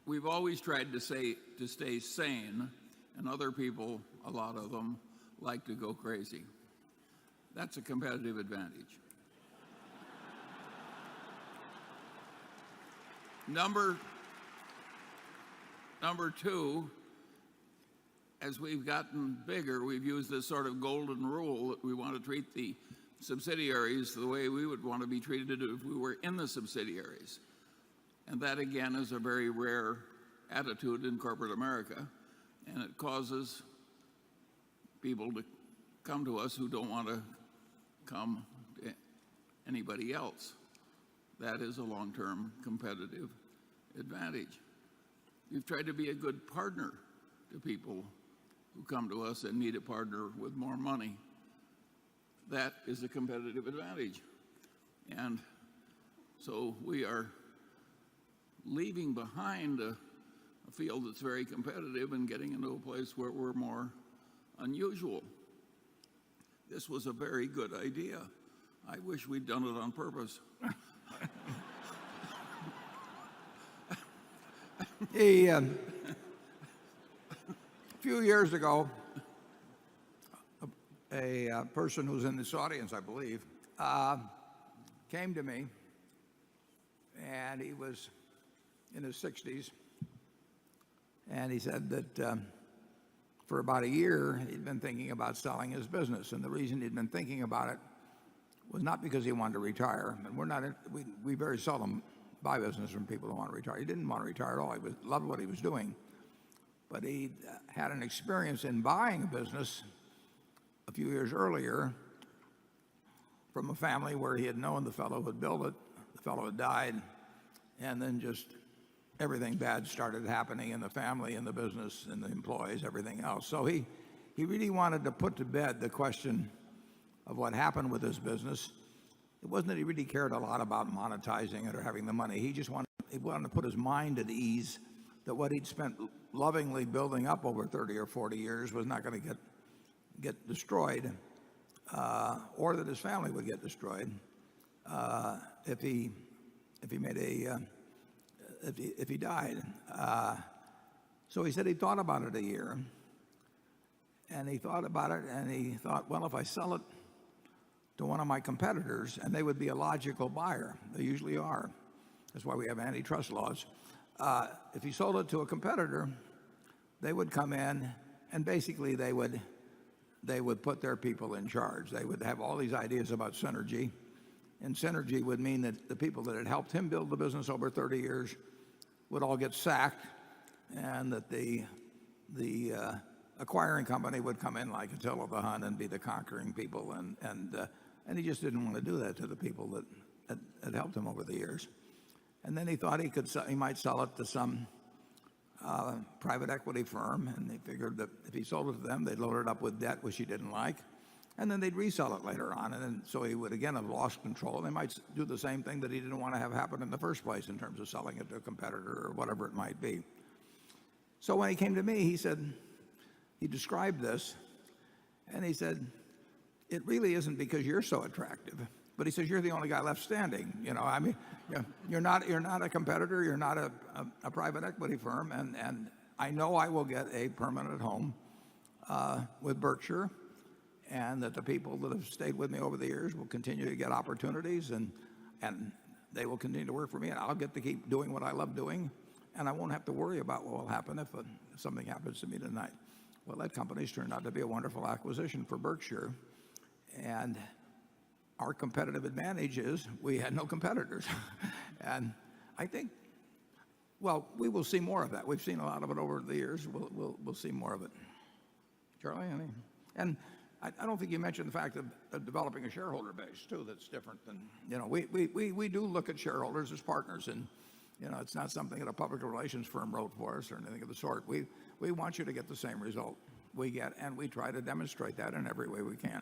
we've always tried to stay sane, and other people, a lot of them, like to go crazy. That's a competitive advantage. Number two, as we've gotten bigger, we've used this sort of golden rule that we want to treat the subsidiaries the way we would want to be treated if we were in the subsidiaries. And that, again, is a very rare attitude in corporate America, and it causes people to come to us who don't want to come to anybody else. That is a long-term competitive advantage. We've tried to be a good partner to people who come to us and need a partner with more money. That is a competitive advantage. And so we are leaving behind a field that's very competitive and getting into a place where we're more unusual. This was a very good idea. I wish we'd done it on purpose. A few years ago, a person who's in this audience, I believe, came to me, and he was in his 60s, and he said that for about a year he'd been thinking about selling his business, and the reason he'd been thinking about it was not because he wanted to retire, and we very seldom buy business from people who want to retire. He didn't want to retire at all. He loved what he was doing, but he had an experience in buying a business a few years earlier from a family where he had known the fellow who had built it. The fellow had died, and then just everything bad started happening in the family, in the business, in the employees, everything else. So he really wanted to put to bed the question of what happened with his business. It wasn't that he really cared a lot about monetizing it or having the money. He wanted to put his mind at ease that what he'd spent lovingly building up over 30 or 40 years was not going to get destroyed, or that his family would get destroyed if he died. So he said he thought about it a year, and he thought about it, and he thought, well, if I sell it to one of my competitors, and they would be a logical buyer. They usually are. That's why we have antitrust laws. If he sold it to a competitor, they would come in, and basically they would put their people in charge. They would have all these ideas about synergy, and synergy would mean that the people that had helped him build the business over 30 years would all get sacked, and that the acquiring company would come in like Attila the Hun and be the conquering people, and he just didn't want to do that to the people that had helped him over the years. And then he thought he might sell it to some private equity firm, and he figured that if he sold it to them, they'd load it up with debt, which he didn't like, and then they'd resell it later on, and then so he would again have lost control. They might do the same thing that he didn't want to have happen in the first place in terms of selling it to a competitor or whatever it might be. So when he came to me, he described this, and he said, it really isn't because you're so attractive, but he says you're the only guy left standing. I mean, you're not a competitor, you're not a private equity firm, and I know I will get a permanent home with Berkshire, and that the people that have stayed with me over the years will continue to get opportunities, and they will continue to work for me, and I'll get to keep doing what I love doing, and I won't have to worry about what will happen if something happens to me tonight. Well, that company's turned out to be a wonderful acquisition for Berkshire, and our competitive advantage is we had no competitors. And I think, well, we will see more of that. We've seen a lot of it over the years. We'll see more of it. Charlie, any? And I don't think you mentioned the fact of developing a shareholder base too. That's different than we do look at shareholders as partners, and it's not something that a public relations firm wrote for us or anything of the sort. We want you to get the same result we get, and we try to demonstrate that in every way we can.